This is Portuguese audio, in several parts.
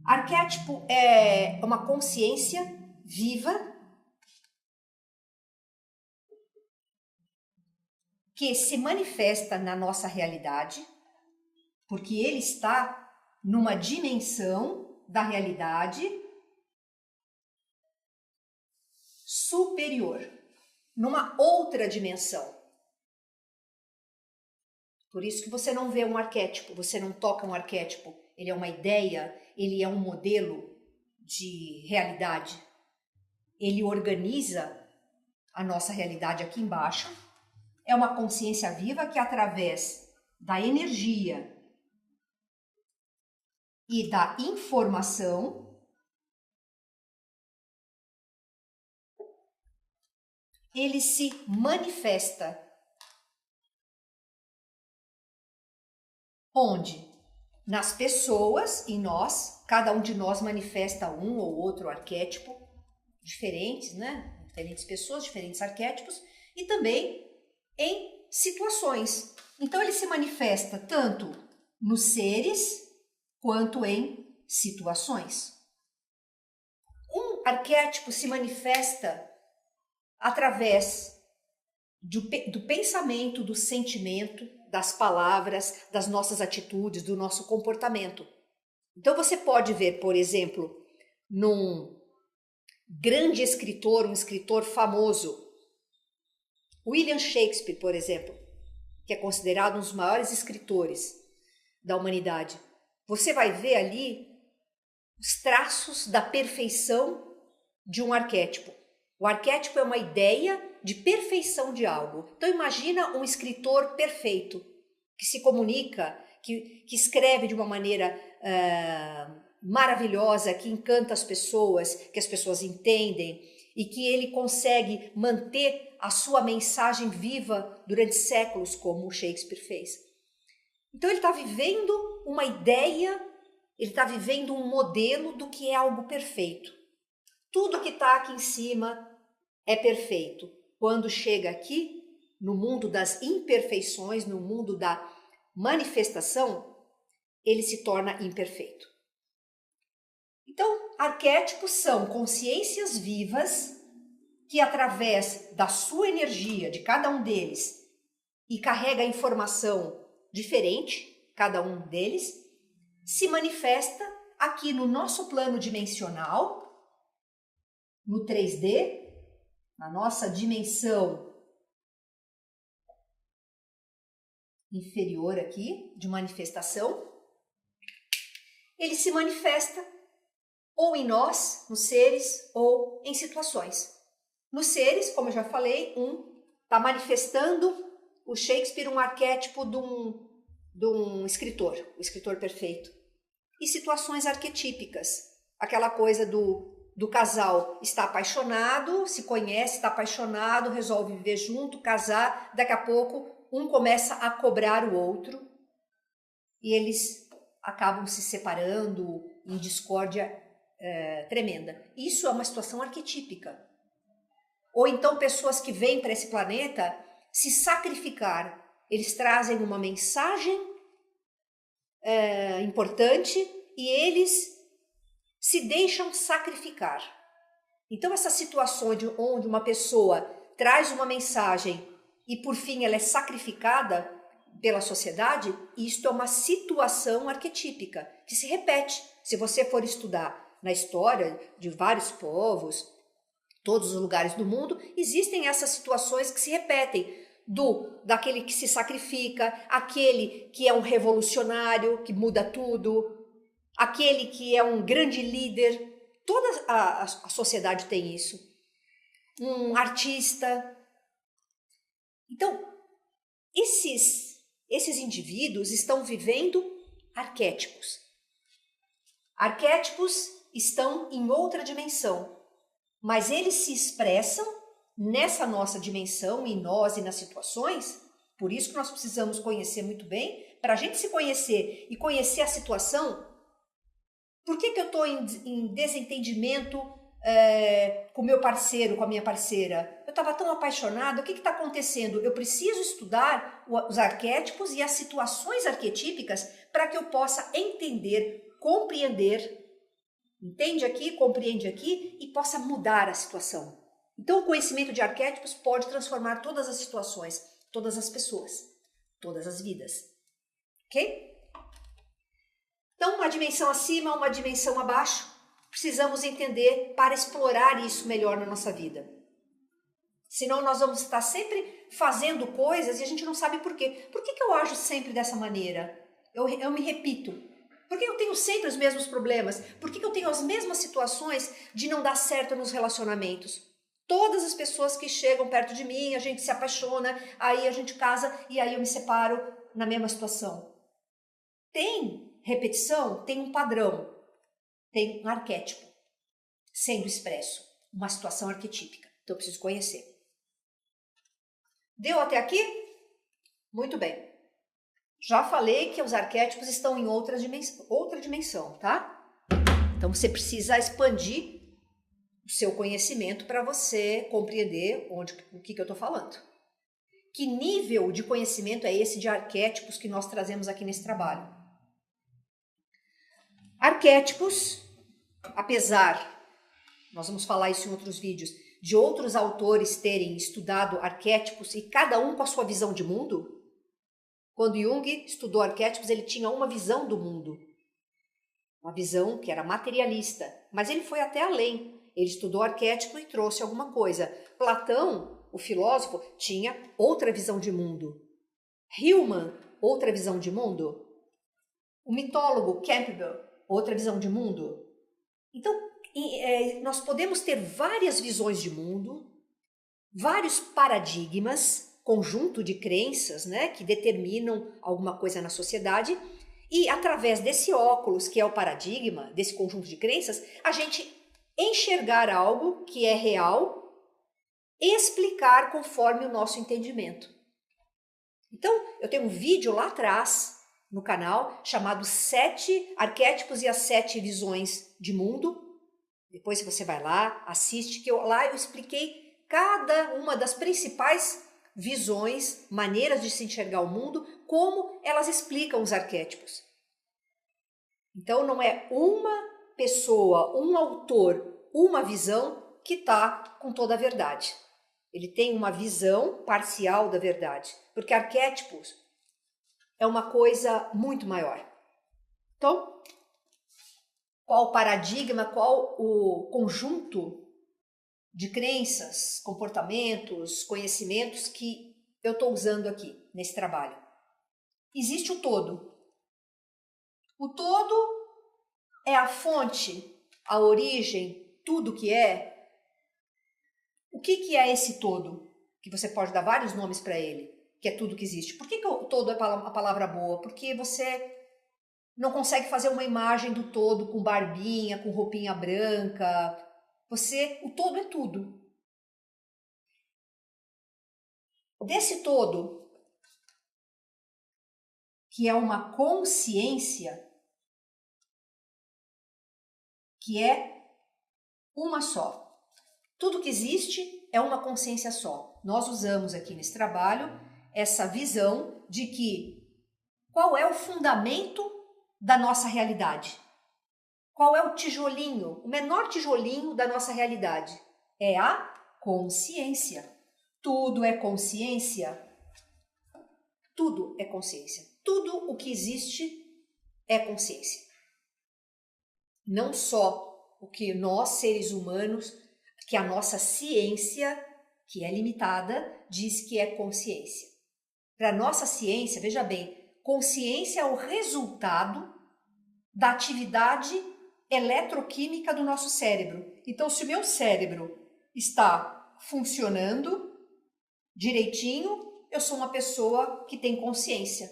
Arquétipo é uma consciência viva que se manifesta na nossa realidade, porque ele está numa dimensão da realidade superior, numa outra dimensão. Por isso que você não vê um arquétipo, você não toca um arquétipo. Ele é uma ideia, ele é um modelo de realidade. Ele organiza a nossa realidade aqui embaixo. É uma consciência viva que, através da energia e da informação, ele se manifesta. Onde? Nas pessoas, em nós, cada um de nós manifesta um ou outro arquétipo, diferentes, né? Diferentes pessoas, diferentes arquétipos, e também em situações. Então ele se manifesta tanto nos seres quanto em situações. Um arquétipo se manifesta através do pensamento, do sentimento, das palavras, das nossas atitudes, do nosso comportamento. Então você pode ver, por exemplo, num grande escritor, um escritor famoso, William Shakespeare, por exemplo, que é considerado um dos maiores escritores da humanidade. Você vai ver ali os traços da perfeição de um arquétipo. O arquétipo é uma ideia de perfeição de algo. Então imagina um escritor perfeito, que se comunica, que escreve de uma maneira maravilhosa, que encanta as pessoas, que as pessoas entendem e que ele consegue manter a sua mensagem viva durante séculos, como o Shakespeare fez. Então ele está vivendo uma ideia, ele está vivendo um modelo do que é algo perfeito. Tudo que está aqui em cima é perfeito. Quando chega aqui, no mundo das imperfeições, no mundo da manifestação, ele se torna imperfeito. Então, arquétipos são consciências vivas que, através da sua energia, de cada um deles, e carrega informação diferente, cada um deles, se manifesta aqui no nosso plano dimensional, no 3D, na nossa dimensão inferior aqui, de manifestação. Ele se manifesta ou em nós, nos seres, ou em situações. Nos seres, como eu já falei, está manifestando o Shakespeare, um arquétipo de um escritor, o escritor perfeito. E situações arquetípicas, aquela coisa do casal está apaixonado, se conhece, está apaixonado, resolve viver junto, casar, daqui a pouco um começa a cobrar o outro e eles acabam se separando em discórdia tremenda. Isso é uma situação arquetípica. Ou então pessoas que vêm para esse planeta se sacrificar. Eles trazem uma mensagem importante e eles se deixam sacrificar. Então essa situação onde uma pessoa traz uma mensagem e por fim ela é sacrificada pela sociedade, isto é uma situação arquetípica que se repete. Se você for estudar na história de vários povos, todos os lugares do mundo, existem essas situações que se repetem. Daquele que se sacrifica, aquele que é um revolucionário, que muda tudo, aquele que é um grande líder. Toda a sociedade tem isso. Um artista. Então, esses indivíduos estão vivendo arquétipos. Arquétipos estão em outra dimensão, mas eles se expressam nessa nossa dimensão, em nós e nas situações. Por isso que nós precisamos conhecer muito bem, para a gente se conhecer e conhecer a situação. Por que eu estou em desentendimento com meu parceiro, com a minha parceira? Eu estava tão apaixonada, o que está acontecendo? Eu preciso estudar os arquétipos e as situações arquetípicas para que eu possa entender, compreender entende aqui, compreende aqui e possa mudar a situação. Então, o conhecimento de arquétipos pode transformar todas as situações, todas as pessoas, todas as vidas. Ok? Então, uma dimensão acima, uma dimensão abaixo, precisamos entender para explorar isso melhor na nossa vida. Senão nós vamos estar sempre fazendo coisas e a gente não sabe por quê. Por que eu ajo sempre dessa maneira? Eu me repito. Por que eu tenho sempre os mesmos problemas? Por que eu tenho as mesmas situações de não dar certo nos relacionamentos? Todas as pessoas que chegam perto de mim, a gente se apaixona, aí a gente casa e aí eu me separo na mesma situação. Tem repetição, tem um padrão, tem um arquétipo sendo expresso, uma situação arquetípica. Então eu preciso conhecer. Deu até aqui? Muito bem. Já falei que os arquétipos estão em outra dimensão, tá? Então você precisa expandir o seu conhecimento para você compreender o que eu estou falando. Que nível de conhecimento é esse de arquétipos que nós trazemos aqui nesse trabalho? Arquétipos, apesar, nós vamos falar isso em outros vídeos, de outros autores terem estudado arquétipos e cada um com a sua visão de mundo. Quando Jung estudou arquétipos, ele tinha uma visão do mundo. Uma visão que era materialista, mas ele foi até além. Ele estudou arquétipo e trouxe alguma coisa. Platão, o filósofo, tinha outra visão de mundo. Hillman, outra visão de mundo. O mitólogo Campbell, outra visão de mundo. Então, nós podemos ter várias visões de mundo, vários paradigmas, conjunto de crenças, né, que determinam alguma coisa na sociedade, e através desse óculos, que é o paradigma, desse conjunto de crenças, a gente enxergar algo que é real e explicar conforme o nosso entendimento. Então, eu tenho um vídeo lá atrás no canal chamado 7 Arquétipos e as 7 Visões de Mundo. Depois você vai lá, assiste, que lá eu expliquei cada uma das principais visões, maneiras de se enxergar o mundo, como elas explicam os arquétipos. Então não é uma pessoa, um autor, uma visão que está com toda a verdade. Ele tem uma visão parcial da verdade, porque arquétipos é uma coisa muito maior. Então, qual o paradigma, qual o conjunto de crenças, comportamentos, conhecimentos que eu estou usando aqui nesse trabalho? Existe o todo. O todo é a fonte, a origem, tudo que é. O que é esse todo? Que você pode dar vários nomes para ele, que é tudo que existe. Por que o todo é a palavra boa? Porque você não consegue fazer uma imagem do todo com barbinha, com roupinha branca. O todo é tudo. Desse todo, que é uma consciência, que é uma só. Tudo que existe é uma consciência só. Nós usamos aqui nesse trabalho essa visão de que qual é o fundamento da nossa realidade? Qual é o tijolinho, o menor tijolinho da nossa realidade? É a consciência. Tudo é consciência. Tudo é consciência. Tudo o que existe é consciência. Não só o que nós, seres humanos, que a nossa ciência, que é limitada, diz que é consciência. Para a nossa ciência, veja bem, consciência é o resultado da atividade eletroquímica do nosso cérebro. Então, se o meu cérebro está funcionando direitinho, eu sou uma pessoa que tem consciência.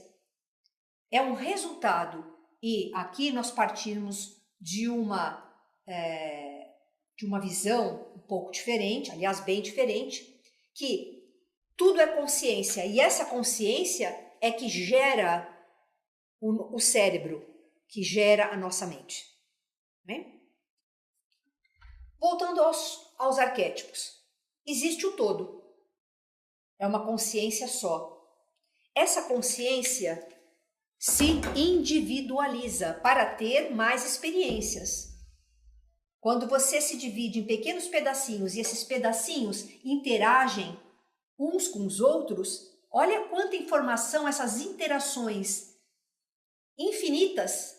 É um resultado. E aqui nós partimos de uma visão um pouco diferente, aliás, bem diferente, que tudo é consciência. E essa consciência é que gera o cérebro, que gera a nossa mente. Né? Voltando aos arquétipos. Existe o todo. É uma consciência só. Essa consciência se individualiza para ter mais experiências. Quando você se divide em pequenos pedacinhos e esses pedacinhos interagem uns com os outros, olha quanta informação essas interações infinitas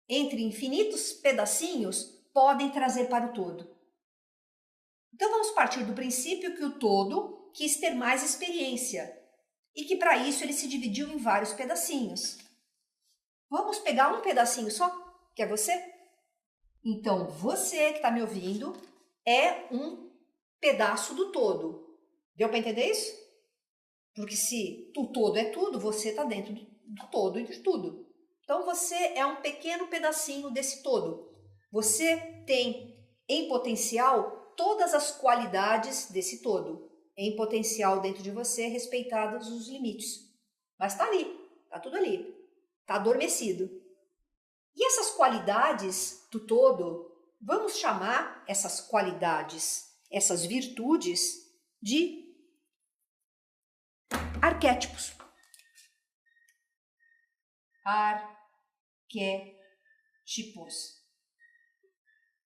entre infinitos pedacinhos podem trazer para o todo. Então vamos partir do princípio que o todo quis ter mais experiência e que para isso ele se dividiu em vários pedacinhos. Vamos pegar um pedacinho só, que é você? Então você que está me ouvindo é um pedaço do todo. Deu para entender isso? Porque se o todo é tudo, você está dentro do todo e de tudo. Então você é um pequeno pedacinho desse todo. Você tem em potencial todas as qualidades desse todo. Em potencial dentro de você, respeitados os limites. Mas está ali, está tudo ali. Está adormecido. E essas qualidades do todo, vamos chamar essas qualidades, essas virtudes de arquétipos. Arquétipos.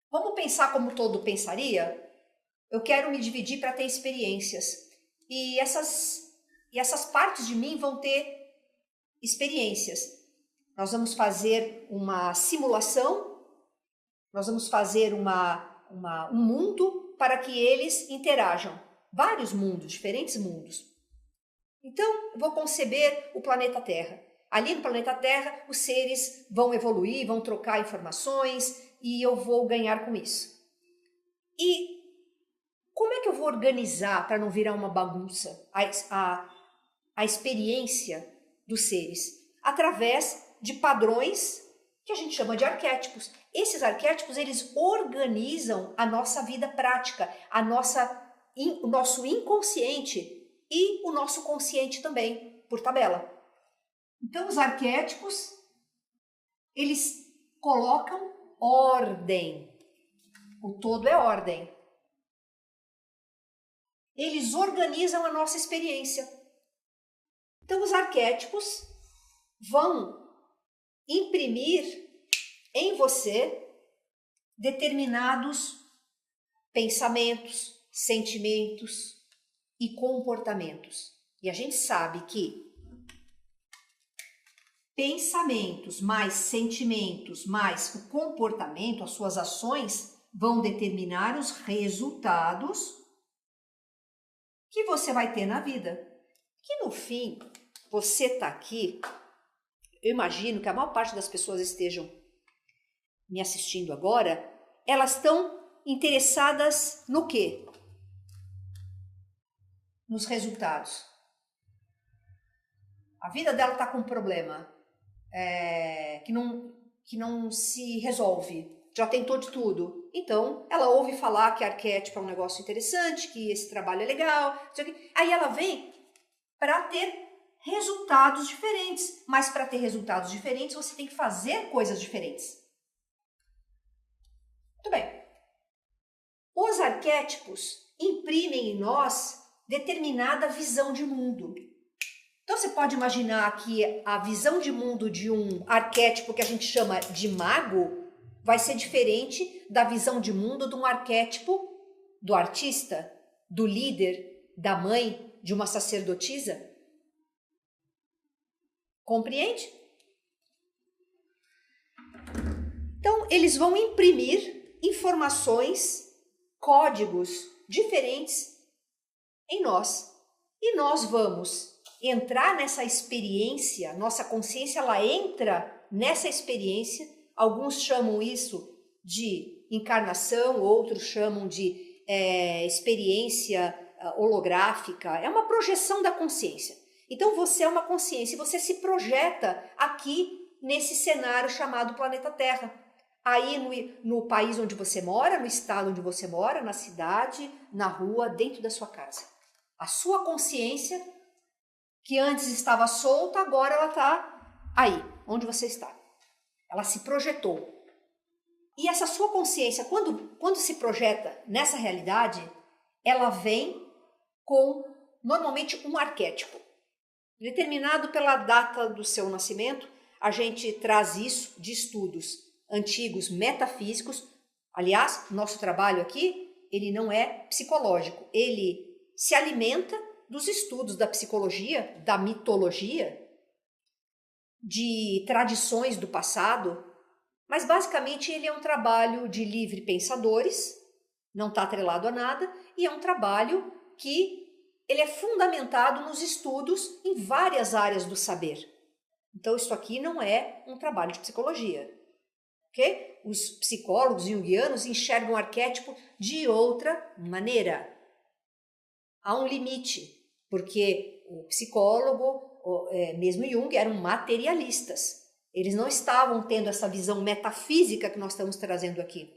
Vamos pensar como o todo pensaria? Eu quero me dividir para ter experiências. E essas partes de mim vão ter experiências. Nós vamos fazer uma simulação, nós vamos fazer um mundo para que eles interajam. Vários mundos, diferentes mundos. Então, eu vou conceber o planeta Terra. Ali no planeta Terra, os seres vão evoluir, vão trocar informações e eu vou ganhar com isso. E como é que eu vou organizar para não virar uma bagunça a experiência dos seres? Através de padrões que a gente chama de arquétipos. Esses arquétipos, eles organizam a nossa vida prática, o nosso inconsciente e o nosso consciente também, por tabela. Então, os arquétipos, eles colocam ordem. O todo é ordem. Eles organizam a nossa experiência. Então, os arquétipos vão imprimir em você determinados pensamentos, sentimentos e comportamentos. E a gente sabe que pensamentos mais sentimentos mais o comportamento, as suas ações, vão determinar os resultados que você vai ter na vida. Que no fim, você está aqui, eu imagino que a maior parte das pessoas estejam me assistindo agora, elas estão interessadas no quê? Nos resultados. A vida dela está com um problema que não se resolve, já tentou de tudo. Então, ela ouve falar que arquétipo é um negócio interessante, que esse trabalho é legal, aí ela vem para ter resultados diferentes. Mas para ter resultados diferentes, você tem que fazer coisas diferentes. Muito bem. Os arquétipos imprimem em nós determinada visão de mundo. Então você pode imaginar que a visão de mundo de um arquétipo que a gente chama de mago vai ser diferente da visão de mundo de um arquétipo do artista, do líder, da mãe, de uma sacerdotisa. Compreende? Então, eles vão imprimir informações, códigos diferentes em nós. E nós vamos entrar nessa experiência, nossa consciência ela entra nessa experiência. Alguns chamam isso de encarnação, outros chamam de experiência holográfica. É uma projeção da consciência. Então você é uma consciência e você se projeta aqui nesse cenário chamado planeta Terra. Aí no país onde você mora, no estado onde você mora, na cidade, na rua, dentro da sua casa. A sua consciência, que antes estava solta, agora ela está aí, onde você está. Ela se projetou. E essa sua consciência, quando se projeta nessa realidade, ela vem com, normalmente, um arquétipo. Determinado pela data do seu nascimento, a gente traz isso de estudos antigos metafísicos, Aliás, nosso trabalho aqui, ele não é psicológico, ele se alimenta dos estudos da psicologia, da mitologia, de tradições do passado, mas basicamente ele é um trabalho de livre pensadores, não está atrelado a nada, e é um trabalho que ele é fundamentado nos estudos em várias áreas do saber. Então isso aqui não é um trabalho de psicologia, ok? Os psicólogos junguianos enxergam o arquétipo de outra maneira. Há um limite, porque o psicólogo, mesmo Jung, eram materialistas. Eles não estavam tendo essa visão metafísica que nós estamos trazendo aqui.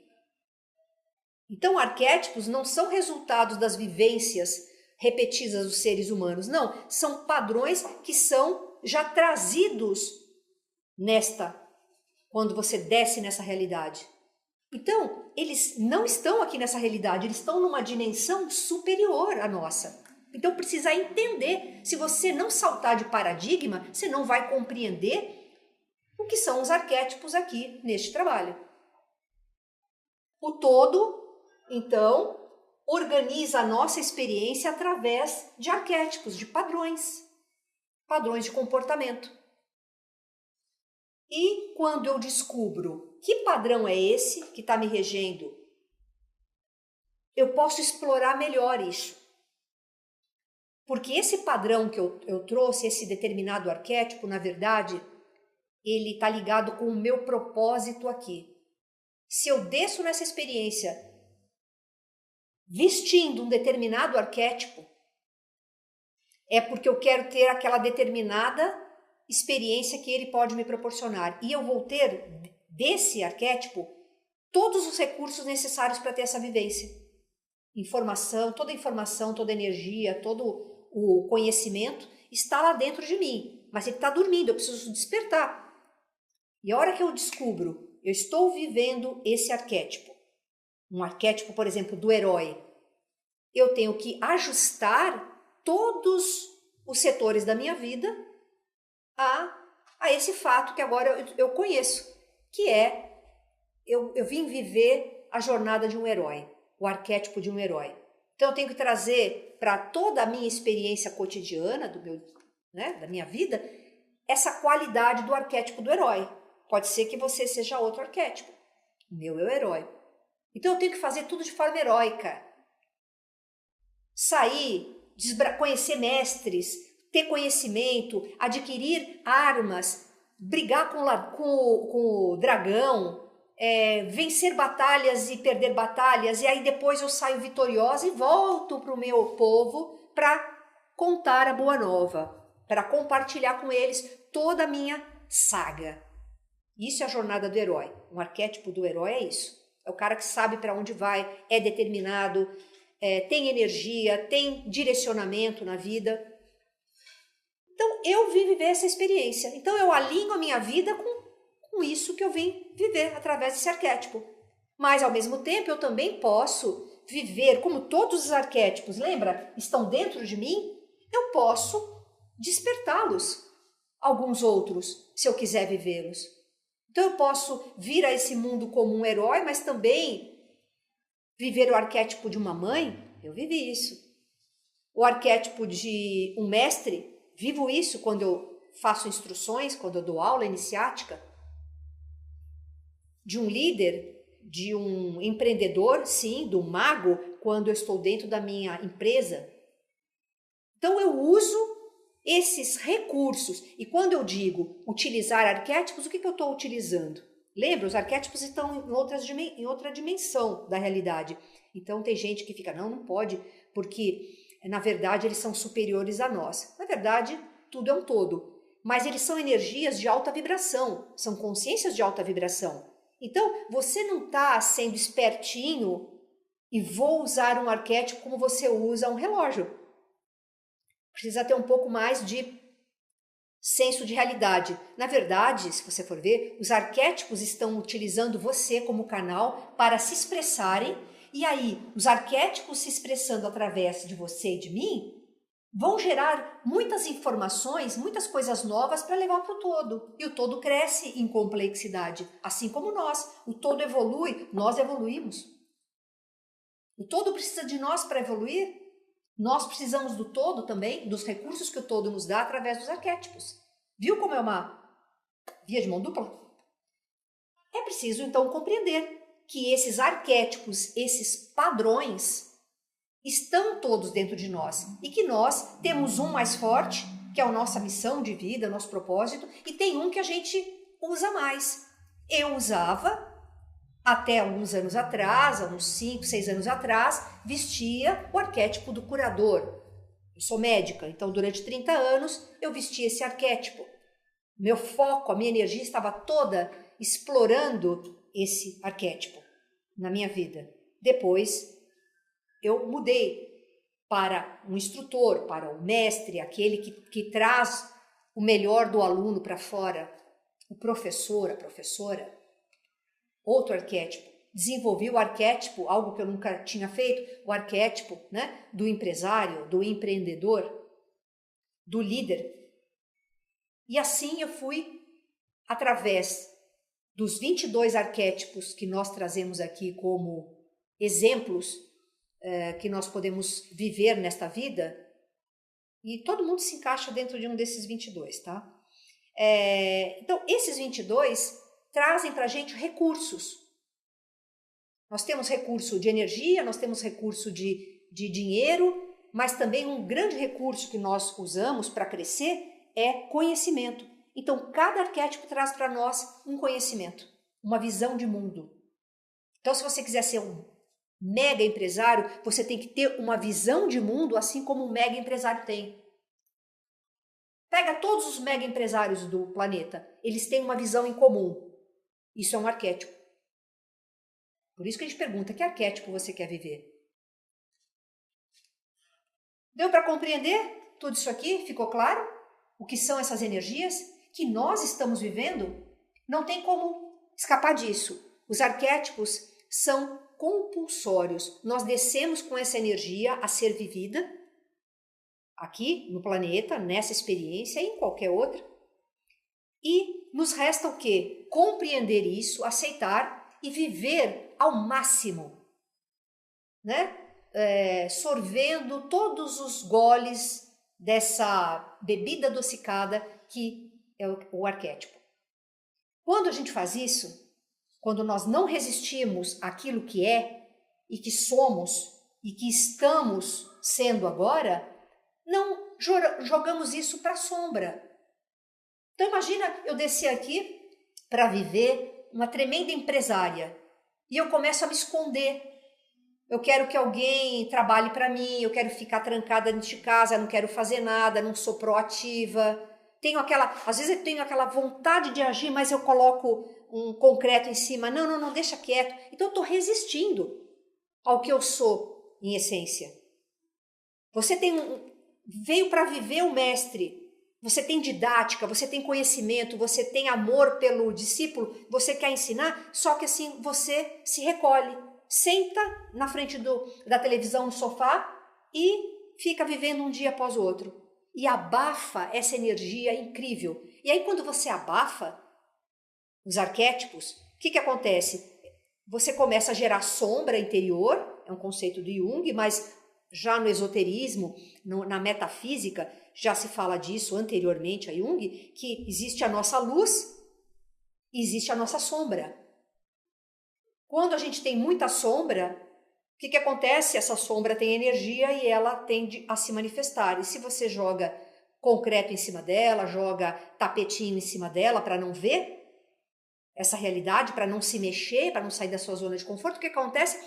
Então, arquétipos não são resultados das vivências repetidas dos seres humanos, não. São padrões que são já trazidos quando você desce nessa realidade. Então, eles não estão aqui nessa realidade, eles estão numa dimensão superior à nossa. Então, precisa entender. Se você não saltar de paradigma, você não vai compreender o que são os arquétipos aqui neste trabalho. O todo, então, organiza a nossa experiência através de arquétipos, de padrões de comportamento. E quando eu descubro que padrão é esse que está me regendo, eu posso explorar melhor isso. Porque esse padrão que eu trouxe, esse determinado arquétipo, na verdade, ele está ligado com o meu propósito aqui. Se eu desço nessa experiência vestindo um determinado arquétipo, é porque eu quero ter aquela determinada experiência que ele pode me proporcionar. E eu vou ter desse arquétipo todos os recursos necessários para ter essa vivência. Informação, toda energia, todo o conhecimento está lá dentro de mim, mas ele está dormindo, eu preciso despertar. E a hora que eu descubro, eu estou vivendo esse arquétipo, um arquétipo, por exemplo, do herói, eu tenho que ajustar todos os setores da minha vida a esse fato que agora eu conheço, que é eu vim viver a jornada de um herói, o arquétipo de um herói. Então eu tenho que trazer para toda a minha experiência cotidiana, da minha vida, essa qualidade do arquétipo do herói. Pode ser que você seja outro arquétipo. O meu é o herói. Então eu tenho que fazer tudo de forma heróica. Sair, conhecer mestres, ter conhecimento, adquirir armas, brigar com o dragão, vencer batalhas e perder batalhas, e aí depois eu saio vitoriosa e volto para o meu povo para contar a boa nova, para compartilhar com eles toda a minha saga. Isso é a jornada do herói. Um arquétipo do herói é isso. É o cara que sabe para onde vai, é determinado, tem energia, tem direcionamento na vida. Então, eu vim viver essa experiência. Então, eu alinho a minha vida com isso que eu vim viver através desse arquétipo. Mas, ao mesmo tempo, eu também posso viver, como todos os arquétipos, lembra? Estão dentro de mim, eu posso despertá-los. Alguns outros, se eu quiser vivê-los. Então, eu posso vir a esse mundo como um herói, mas também viver o arquétipo de uma mãe, eu vivi isso. O arquétipo de um mestre, vivo isso quando eu faço instruções, quando eu dou aula iniciática. De um líder, de um empreendedor, sim, do mago, quando eu estou dentro da minha empresa. Então eu uso esses recursos. E quando eu digo utilizar arquétipos, o que eu estou utilizando? Lembra, os arquétipos estão em outra dimensão da realidade. Então tem gente que fica, não pode, porque na verdade eles são superiores a nós. Na verdade, tudo é um todo. Mas eles são energias de alta vibração, são consciências de alta vibração. Então, você não está sendo espertinho e vou usar um arquétipo como você usa um relógio. Precisa ter um pouco mais de senso de realidade. Na verdade, se você for ver, os arquétipos estão utilizando você como canal para se expressarem, e aí, os arquétipos se expressando através de você e de mim, vão gerar muitas informações, muitas coisas novas para levar para o todo. E o todo cresce em complexidade, assim como nós. O todo evolui, nós evoluímos. O todo precisa de nós para evoluir. Nós precisamos do todo também, dos recursos que o todo nos dá através dos arquétipos. Viu como é uma via de mão dupla? É preciso, então, compreender que esses arquétipos, esses padrões, estão todos dentro de nós e que nós temos um mais forte, que é a nossa missão de vida, nosso propósito, e tem um que a gente usa mais. Eu usava, até alguns anos atrás, uns 5, 6 anos atrás, vestia o arquétipo do curador. Eu sou médica, então durante 30 anos eu vestia esse arquétipo. Meu foco, a minha energia estava toda explorando esse arquétipo na minha vida. Depois eu mudei para um instrutor, para o mestre, aquele que traz o melhor do aluno para fora, o professor, a professora. Outro arquétipo. Desenvolvi o arquétipo, algo que eu nunca tinha feito, o arquétipo, né, do empresário, do empreendedor, do líder. E assim eu fui, através dos 22 arquétipos que nós trazemos aqui como exemplos que nós podemos viver nesta vida, e todo mundo se encaixa dentro de um desses 22, tá? Então, esses 22 trazem para a gente recursos. Nós temos recurso de energia, nós temos recurso de dinheiro, mas também um grande recurso que nós usamos para crescer é conhecimento. Então, cada arquétipo traz para nós um conhecimento, uma visão de mundo. Então, se você quiser ser um mega empresário, você tem que ter uma visão de mundo assim como um mega empresário tem. Pega todos os mega empresários do planeta, eles têm uma visão em comum. Isso é um arquétipo. Por isso que a gente pergunta, que arquétipo você quer viver? Deu para compreender tudo isso aqui? Ficou claro? O que são essas energias que nós estamos vivendo? Não tem como escapar disso. Os arquétipos são compulsórios. Nós descemos com essa energia a ser vivida aqui no planeta, nessa experiência e em qualquer outra. E nos resta o quê? Compreender isso, aceitar e viver ao máximo, né? Sorvendo todos os goles dessa bebida adocicada que é o arquétipo. Quando a gente faz isso, quando nós não resistimos àquilo que é e que somos e que estamos sendo agora, não jogamos isso para a sombra. Então imagina eu descer aqui para viver uma tremenda empresária e eu começo a me esconder. Eu quero que alguém trabalhe para mim, eu quero ficar trancada dentro de casa, não quero fazer nada, não sou proativa. Às vezes eu tenho aquela vontade de agir, mas eu coloco um concreto em cima. Não, deixa quieto. Então eu estou resistindo ao que eu sou em essência. Você veio para viver o mestre. Você tem didática, você tem conhecimento, você tem amor pelo discípulo, você quer ensinar, só que assim você se recolhe, senta na frente da televisão no sofá e fica vivendo um dia após o outro. E abafa essa energia incrível. E aí quando você abafa os arquétipos, o que acontece? Você começa a gerar sombra interior, é um conceito do Jung, mas já no esoterismo, na metafísica, já se fala disso anteriormente a Jung, que existe a nossa luz e existe a nossa sombra. Quando a gente tem muita sombra, o que acontece? Essa sombra tem energia e ela tende a se manifestar. E se você joga concreto em cima dela, joga tapetinho em cima dela para não ver essa realidade, para não se mexer, para não sair da sua zona de conforto, o que acontece?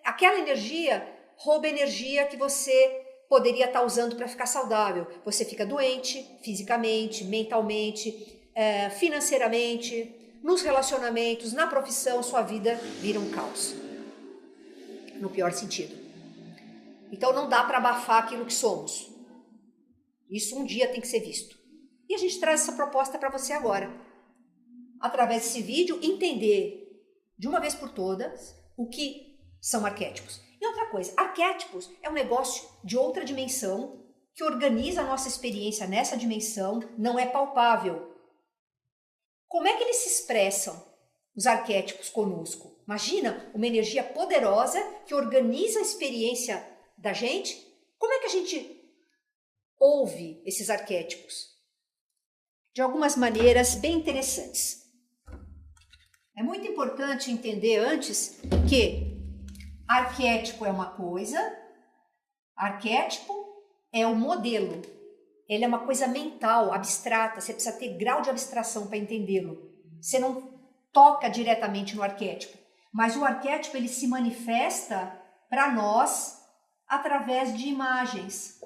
Aquela energia rouba energia que você poderia estar usando para ficar saudável. Você fica doente fisicamente, mentalmente, financeiramente, nos relacionamentos, na profissão, sua vida vira um caos. No pior sentido. Então não dá para abafar aquilo que somos. Isso um dia tem que ser visto. E a gente traz essa proposta para você agora. Através desse vídeo, entender de uma vez por todas o que são arquétipos. E outra coisa, arquétipos é um negócio de outra dimensão que organiza a nossa experiência nessa dimensão não é palpável. Como é que eles se expressam, os arquétipos conosco? Imagina uma energia poderosa que organiza a experiência da gente. Como é que a gente ouve esses arquétipos? De algumas maneiras bem interessantes. É muito importante entender antes que arquétipo é uma coisa, arquétipo é um modelo. Ele é uma coisa mental, abstrata, você precisa ter grau de abstração para entendê-lo. Você não toca diretamente no arquétipo, mas o arquétipo ele se manifesta para nós através de imagens.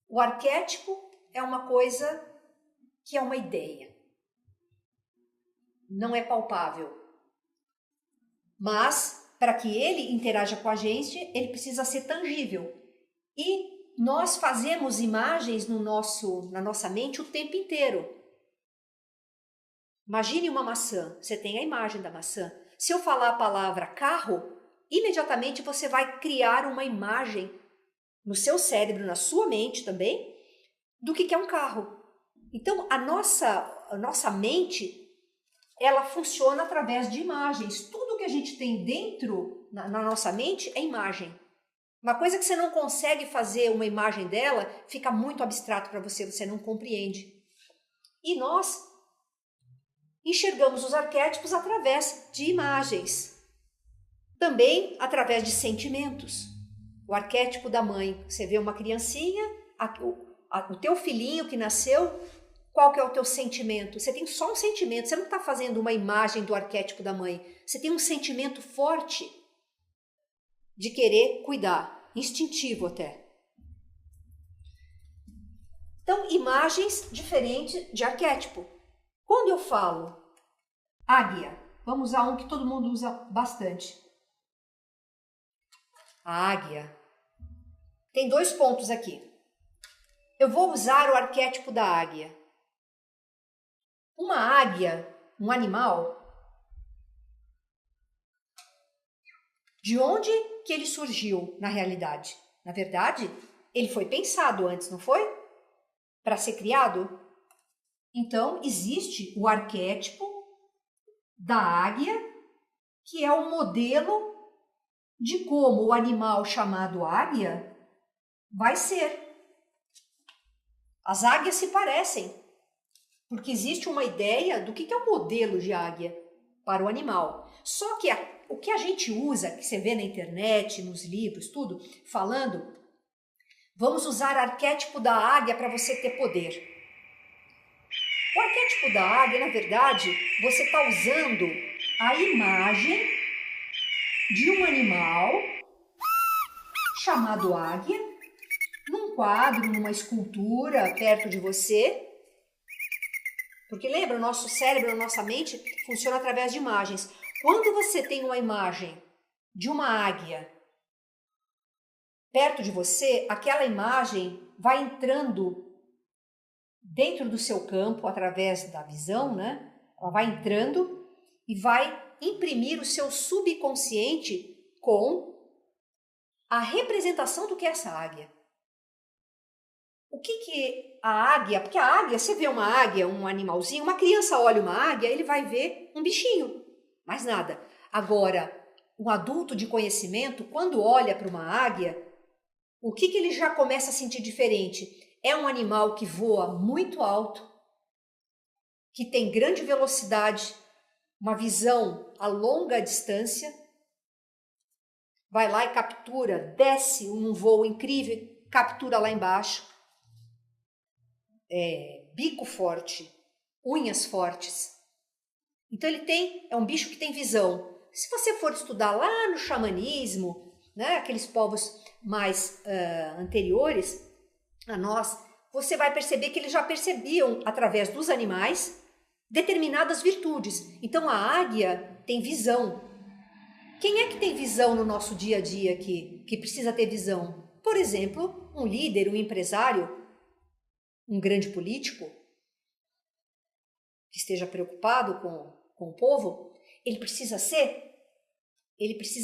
O arquétipo é uma coisa que é uma ideia. Não é palpável. Mas, para que ele interaja com a gente, ele precisa ser tangível. E nós fazemos imagens na nossa mente o tempo inteiro. Imagine uma maçã. Você tem a imagem da maçã. Se eu falar a palavra carro, imediatamente você vai criar uma imagem no seu cérebro, na sua mente também, do que é um carro. Então, a nossa mente, ela funciona através de imagens. Tudo que a gente tem dentro, na nossa mente, é imagem. Uma coisa que você não consegue fazer uma imagem dela, fica muito abstrato para você, você não compreende. E nós enxergamos os arquétipos através de imagens. Também através de sentimentos. O arquétipo da mãe, você vê uma criancinha, o teu filhinho que nasceu, qual que é o teu sentimento? Você tem só um sentimento, você não está fazendo uma imagem do arquétipo da mãe. Você tem um sentimento forte de querer cuidar, instintivo até. Então, imagens diferentes de arquétipo. Quando eu falo águia, vamos usar um que todo mundo usa bastante. A águia. Tem 2 pontos aqui. Eu vou usar o arquétipo da águia. Uma águia, um animal, de onde que ele surgiu na realidade? Na verdade, ele foi pensado antes, não foi? Para ser criado? Então, existe o arquétipo da águia, que é o modelo de como o animal chamado águia vai ser. As águias se parecem, porque existe uma ideia do que é o modelo de águia para o animal. Só que o que a gente usa, que você vê na internet, nos livros, tudo, falando, vamos usar arquétipo da águia para você ter poder. O arquétipo da águia, na verdade, você está usando a imagem de um animal chamado águia, num quadro, numa escultura perto de você. Porque lembra, o nosso cérebro, a nossa mente funciona através de imagens. Quando você tem uma imagem de uma águia perto de você, aquela imagem vai entrando dentro do seu campo através da visão, né? Ela vai entrando e vai imprimir o seu subconsciente com a representação do que é essa águia. O que a águia, porque a águia, você vê uma águia, um animalzinho, uma criança olha uma águia, ele vai ver um bichinho, mais nada. Agora, um adulto de conhecimento, quando olha para uma águia, o que ele já começa a sentir diferente? É um animal que voa muito alto, que tem grande velocidade, uma visão a longa distância, vai lá e captura, desce um voo incrível, captura lá embaixo. Bico forte, unhas fortes. Então é um bicho que tem visão. Se você for estudar lá no xamanismo, né, aqueles povos mais anteriores a nós, você vai perceber que eles já percebiam, através dos animais, determinadas virtudes. Então a águia tem visão. Quem é que tem visão no nosso dia a dia aqui, que precisa ter visão? Por exemplo, um líder, um empresário, um grande político que esteja preocupado com o povo, ele precisa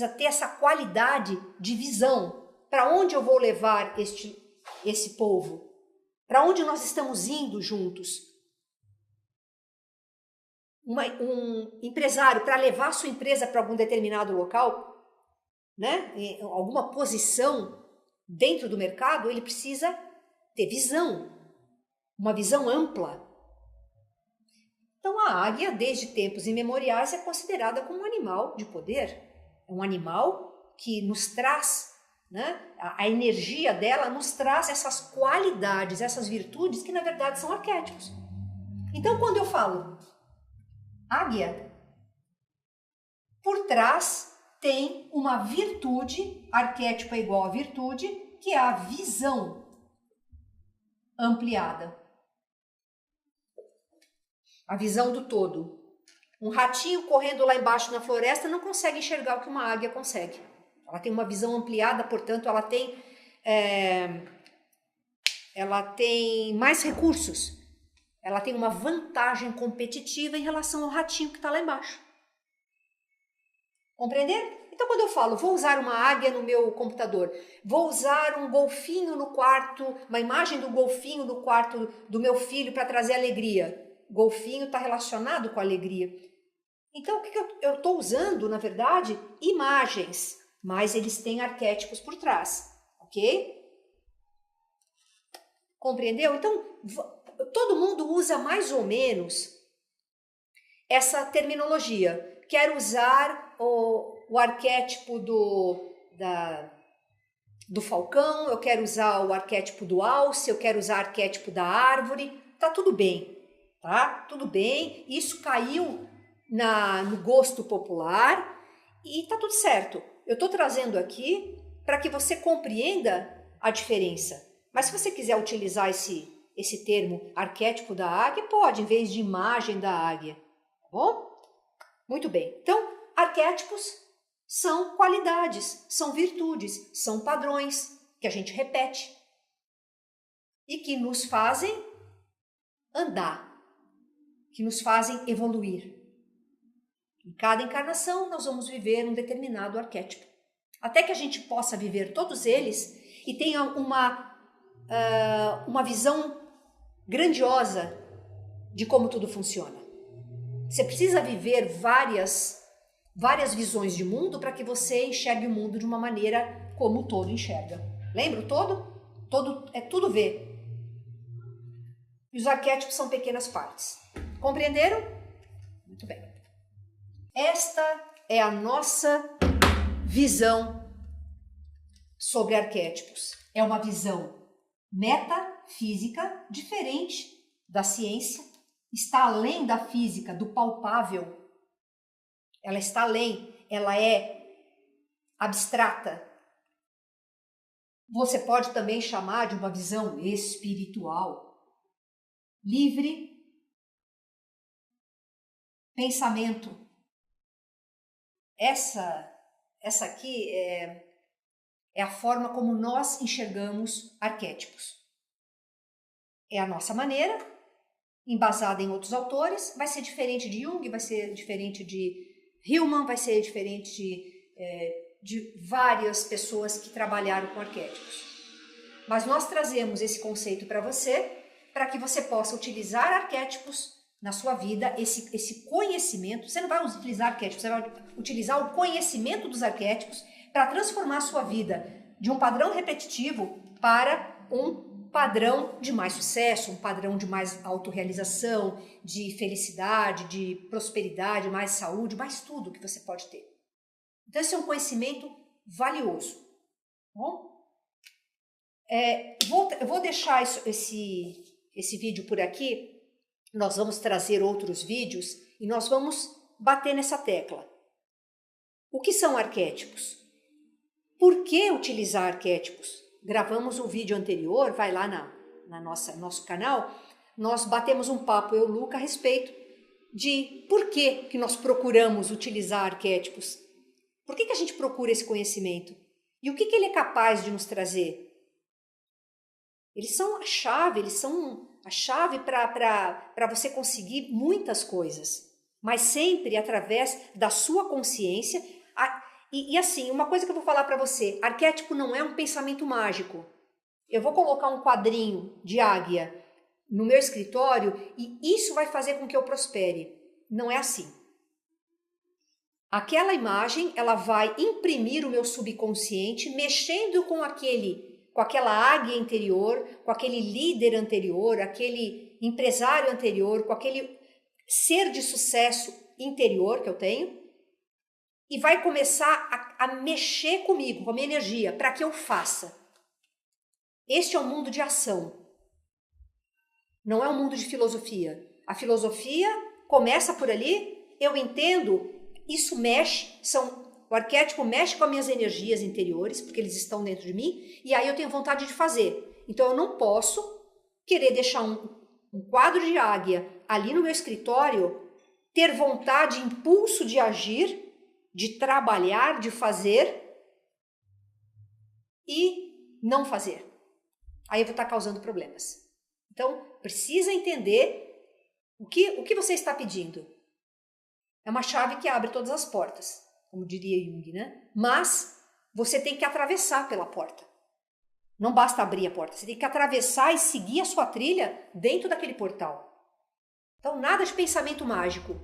ter essa qualidade de visão. Para onde eu vou levar esse povo? Para onde nós estamos indo juntos? Um empresário, para levar sua empresa para algum determinado local, né, em alguma posição dentro do mercado, ele precisa ter visão, uma visão ampla. Então a águia, desde tempos imemoriais, é considerada como um animal de poder. É um animal que nos traz, né, a energia dela nos traz essas qualidades, essas virtudes que na verdade são arquétipos. Então quando eu falo águia, por trás tem uma virtude, arquétipo é igual a virtude, que é a visão ampliada. A visão do todo. Um ratinho correndo lá embaixo na floresta não consegue enxergar o que uma águia consegue. Ela tem uma visão ampliada, portanto, ela tem mais recursos. Ela tem uma vantagem competitiva em relação ao ratinho que está lá embaixo. Compreender? Então, quando eu falo, vou usar uma águia no meu computador, vou usar um golfinho no quarto, uma imagem do golfinho no quarto do meu filho para trazer alegria. Golfinho está relacionado com alegria. Então, o que eu estou usando, na verdade? Imagens, mas eles têm arquétipos por trás, ok? Compreendeu? Então, todo mundo usa mais ou menos essa terminologia. Quero usar o arquétipo do falcão, eu quero usar o arquétipo do alce, eu quero usar o arquétipo da árvore, tá tudo bem. Tá? Tudo bem, isso caiu no gosto popular e tá tudo certo. Eu estou trazendo aqui para que você compreenda a diferença. Mas se você quiser utilizar esse termo arquétipo da águia, pode, em vez de imagem da águia. Tá bom? Muito bem. Então, arquétipos são qualidades, são virtudes, são padrões que a gente repete e que nos fazem andar, que nos fazem evoluir. Em cada encarnação, nós vamos viver um determinado arquétipo. Até que a gente possa viver todos eles e tenha uma visão grandiosa de como tudo funciona. Você precisa viver várias visões de mundo para que você enxergue o mundo de uma maneira como o todo enxerga. Lembra o todo? Todo é tudo ver. E os arquétipos são pequenas partes. Compreenderam? Muito bem. Esta é a nossa visão sobre arquétipos. É uma visão metafísica diferente da ciência. Está além da física, do palpável. Ela está além, ela é abstrata. Você pode também chamar de uma visão espiritual. Livre pensamento. Essa aqui é a forma como nós enxergamos arquétipos. É a nossa maneira, embasada em outros autores, vai ser diferente de Jung, vai ser diferente de Hillman, vai ser diferente de várias pessoas que trabalharam com arquétipos. Mas nós trazemos esse conceito para você, para que você possa utilizar arquétipos na sua vida, esse conhecimento. Você não vai utilizar arquétipos, você vai utilizar o conhecimento dos arquétipos para transformar a sua vida de um padrão repetitivo para um padrão de mais sucesso, um padrão de mais autorrealização, de felicidade, de prosperidade, mais saúde, mais tudo que você pode ter. Então esse é um conhecimento valioso. Bom? Eu vou deixar esse vídeo por aqui. Nós vamos trazer outros vídeos e nós vamos bater nessa tecla. O que são arquétipos? Por que utilizar arquétipos? Gravamos um vídeo anterior, vai lá nosso canal, nós batemos um papo, eu e o Luca, a respeito de por que nós procuramos utilizar arquétipos. Por que a gente procura esse conhecimento? E o que ele é capaz de nos trazer? Eles são a chave para você conseguir muitas coisas, mas sempre através da sua consciência. E assim, uma coisa que eu vou falar para você, arquétipo não é um pensamento mágico. eu vou colocar um quadrinho de águia no meu escritório e isso vai fazer com que eu prospere. Não é assim. Aquela imagem, ela vai imprimir o meu subconsciente, mexendo com aquela águia interior, com aquele líder anterior, aquele empresário anterior, com aquele ser de sucesso interior que eu tenho, e vai começar a mexer comigo, com a minha energia, para que eu faça. Este é um mundo de ação. Não é um mundo de filosofia. A filosofia começa por ali, eu entendo, isso mexe, o arquétipo mexe com as minhas energias interiores, porque eles estão dentro de mim, e aí eu tenho vontade de fazer. Então eu não posso querer deixar um quadro de águia ali no meu escritório, ter vontade, impulso de agir, de trabalhar, de fazer e não fazer. Aí eu vou estar causando problemas. Então, precisa entender o que você está pedindo. É uma chave que abre todas as portas, como diria Jung, né? Mas você tem que atravessar pela porta. Não basta abrir a porta, você tem que atravessar e seguir a sua trilha dentro daquele portal. Então, nada de pensamento mágico.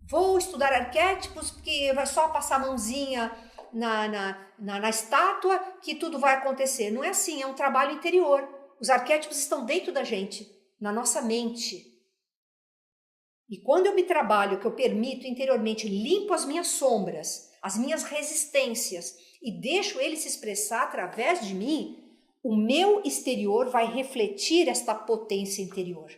Vou estudar arquétipos porque vai só passar a mãozinha na estátua que tudo vai acontecer. Não é assim, é um trabalho interior. Os arquétipos estão dentro da gente, na nossa mente. E quando eu me trabalho, que eu permito interiormente, limpo as minhas sombras, as minhas resistências e deixo ele se expressar através de mim, o meu exterior vai refletir esta potência interior.